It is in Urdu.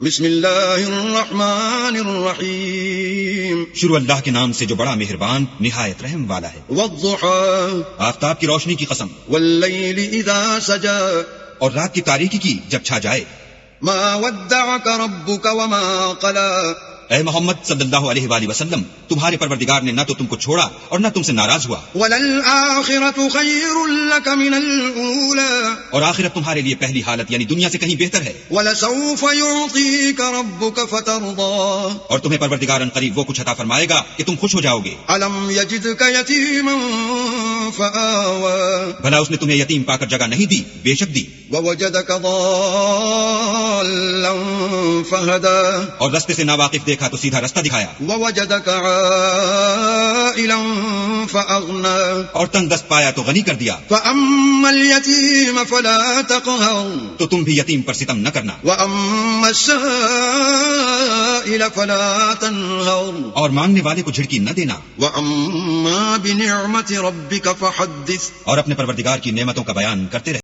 بسم اللہ الرحمن الرحیم. شروع اللہ کے نام سے جو بڑا مہربان نہایت رحم والا ہے. والضحى آفتاب کی روشنی کی قسم. واللیل اذا سجى اور رات کی تاریکی کی جب چھا جائے. ما ودعك ربك وما قلى. اے محمد صلی اللہ علیہ وآلہ وسلم، تمہارے پروردگار نے نہ تو تم کو چھوڑا اور نہ تم سے ناراض ہوا. وللآخرة خير لك من الأولى. اور آخرت تمہارے لیے پہلی حالت یعنی دنیا سے کہیں بہتر ہے. ولسوف يعطيك ربك فترضى. اور تمہیں پروردگار قریب وہ کچھ عطا فرمائے گا کہ تم خوش ہو جاؤ گے. ألم يجدك يتيما فآوى. بھلا اس نے تمہیں یتیم پا کر جگہ نہیں دی؟ بے شک دی. ووجدك ضالا فهدى. اور رستے سے ناواقف دیکھا تو سیدھا رستہ دکھایا. ووجدك عائلا فأغنى. اور تنگ دست پایا تو غنی کر دیا. فأما اليتيم فلا تقهر. تو تم بھی یتیم پر ستم نہ کرنا. وأما السائل فلا تنهر. اور مانگنے والے کو جھڑکی نہ دینا. وأما بنعمة ربك فحدث. اور اپنے پروردگار کی نعمتوں کا بیان کرتے رہے.